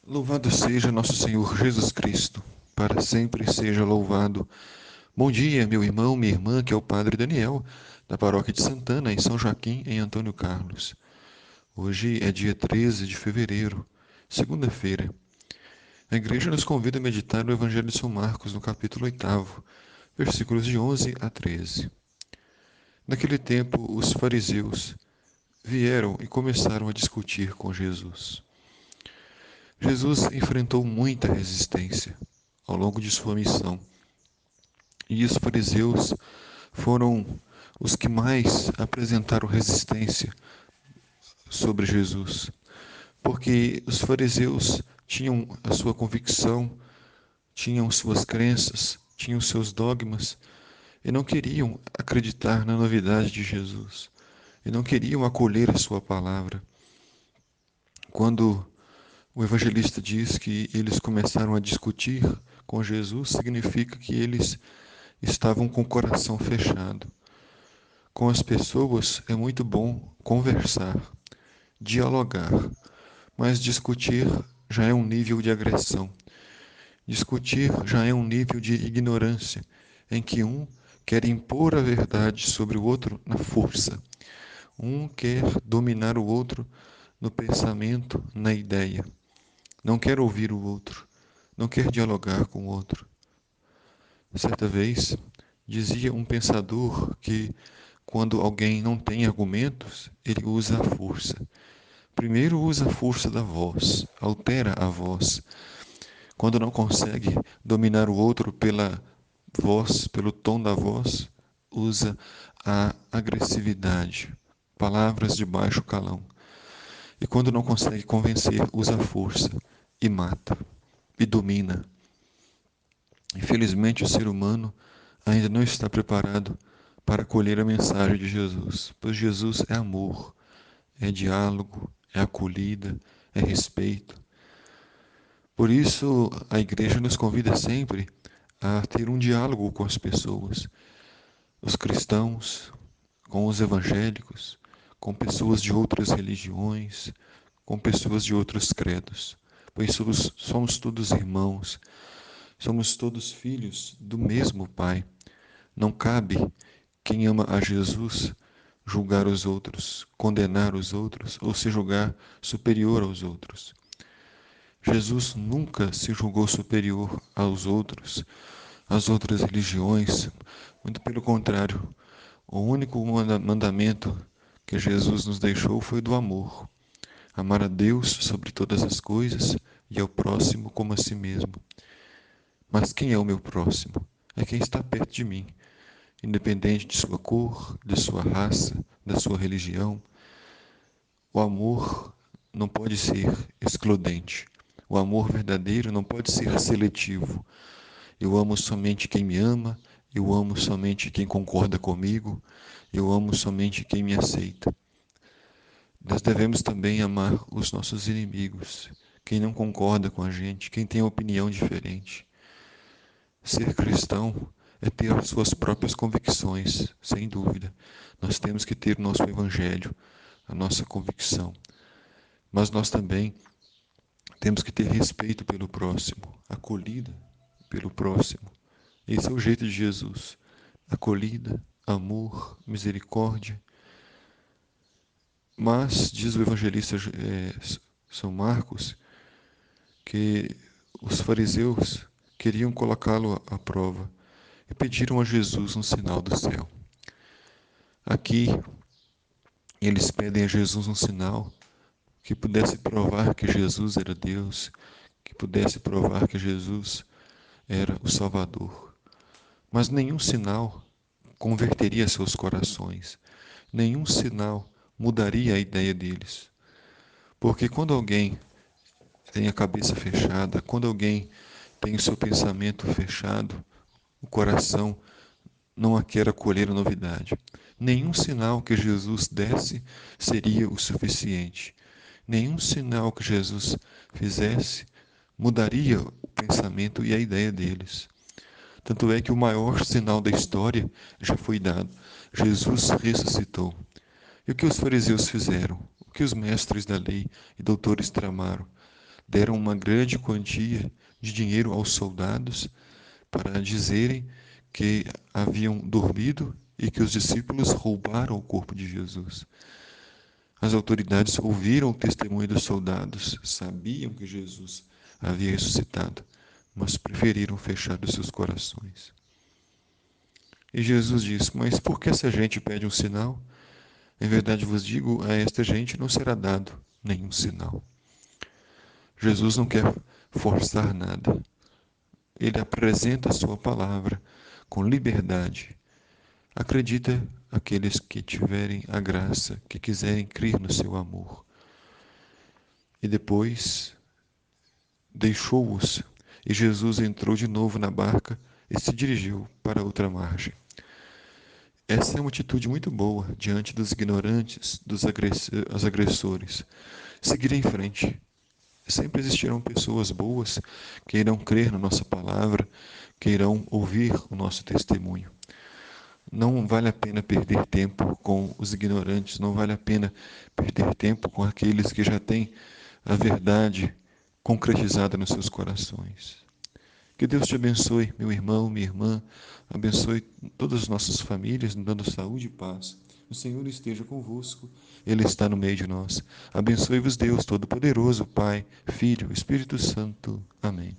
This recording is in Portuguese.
Louvado seja nosso Senhor Jesus Cristo, para sempre seja louvado. Bom dia, meu irmão, minha irmã, que é o Padre Daniel, da Paróquia de Santana, em São Joaquim, em Antônio Carlos. Hoje é dia 13 de fevereiro, segunda-feira. A igreja nos convida a meditar no Evangelho de São Marcos, no capítulo 8, versículos de 11 a 13. Naquele tempo, os fariseus vieram e começaram a discutir com Jesus. Jesus enfrentou muita resistência ao longo de sua missão, e os fariseus foram os que mais apresentaram resistência sobre Jesus, porque os fariseus tinham a sua convicção, tinham suas crenças, tinham seus dogmas e não queriam acreditar na novidade de Jesus, e não queriam acolher a sua palavra. Quando o evangelista diz que eles começaram a discutir com Jesus, significa que eles estavam com o coração fechado. Com as pessoas é muito bom conversar, dialogar, mas discutir já é um nível de agressão. Discutir já é um nível de ignorância, em que um quer impor a verdade sobre o outro na força. Um quer dominar o outro no pensamento, na ideia. Não quer ouvir o outro, não quer dialogar com o outro. Certa vez, dizia um pensador que quando alguém não tem argumentos, ele usa a força. Primeiro usa a força da voz, altera a voz. Quando não consegue dominar o outro pela voz, pelo tom da voz, usa a agressividade, palavras de baixo calão. E quando não consegue convencer, usa a força e mata, e domina. Infelizmente, o ser humano ainda não está preparado para acolher a mensagem de Jesus, pois Jesus é amor, é diálogo, é acolhida, é respeito. Por isso, a igreja nos convida sempre a ter um diálogo com as pessoas, os cristãos, com os evangélicos, com pessoas de outras religiões, com pessoas de outros credos, pois somos todos irmãos, somos todos filhos do mesmo Pai. Não cabe quem ama a Jesus julgar os outros, condenar os outros ou se julgar superior aos outros. Jesus nunca se julgou superior aos outros, às outras religiões, muito pelo contrário. O único mandamento que Jesus nos deixou foi do amor. Amar a Deus sobre todas as coisas e ao próximo como a si mesmo. Mas quem é o meu próximo? É quem está perto de mim, independente de sua cor, de sua raça, da sua religião. O amor não pode ser excludente. O amor verdadeiro não pode ser seletivo. Eu amo somente quem me ama, eu amo somente quem concorda comigo, eu amo somente quem me aceita. Nós devemos também amar os nossos inimigos, quem não concorda com a gente, quem tem opinião diferente. Ser cristão é ter as suas próprias convicções, sem dúvida. Nós temos que ter o nosso evangelho, a nossa convicção. Mas nós também temos que ter respeito pelo próximo, acolhida pelo próximo. Esse é o jeito de Jesus. Acolhida, amor, misericórdia. Mas, diz o evangelista São Marcos, que os fariseus queriam colocá-lo à prova e pediram a Jesus um sinal do céu. Aqui, eles pedem a Jesus um sinal que pudesse provar que Jesus era Deus, que pudesse provar que Jesus era o Salvador. Mas nenhum sinal converteria seus corações, nenhum sinal mudaria a ideia deles. Porque quando alguém tem a cabeça fechada, quando alguém tem o seu pensamento fechado, o coração não a quer acolher a novidade. Nenhum sinal que Jesus desse seria o suficiente. Nenhum sinal que Jesus fizesse mudaria o pensamento e a ideia deles. Tanto é que o maior sinal da história já foi dado. Jesus ressuscitou. E o que os fariseus fizeram? O que os mestres da lei e doutores tramaram? deram uma grande quantia de dinheiro aos soldados para dizerem que haviam dormido e que os discípulos roubaram o corpo de Jesus. As autoridades ouviram o testemunho dos soldados, sabiam que Jesus havia ressuscitado, mas preferiram fechar os seus corações. E Jesus diz: Mas por que essa gente pede um sinal? Em verdade vos digo, a esta gente não será dado nenhum sinal. Jesus não quer forçar nada. Ele apresenta a sua palavra com liberdade. Acredita aqueles que tiverem a graça, que quiserem crer no seu amor. E depois deixou-os, e Jesus entrou de novo na barca e se dirigiu para outra margem. Essa é uma atitude muito boa diante dos ignorantes, dos agressores. Seguir em frente. Sempre existirão pessoas boas que irão crer na nossa palavra, que irão ouvir o nosso testemunho. Não vale a pena perder tempo com os ignorantes, não vale a pena perder tempo com aqueles que já têm a verdade concretizada nos seus corações. Que Deus te abençoe, meu irmão, minha irmã, abençoe todas as nossas famílias, nos dando saúde e paz. O Senhor esteja convosco, Ele está no meio de nós. Abençoe-vos, Deus Todo-Poderoso, Pai, Filho, Espírito Santo. Amém.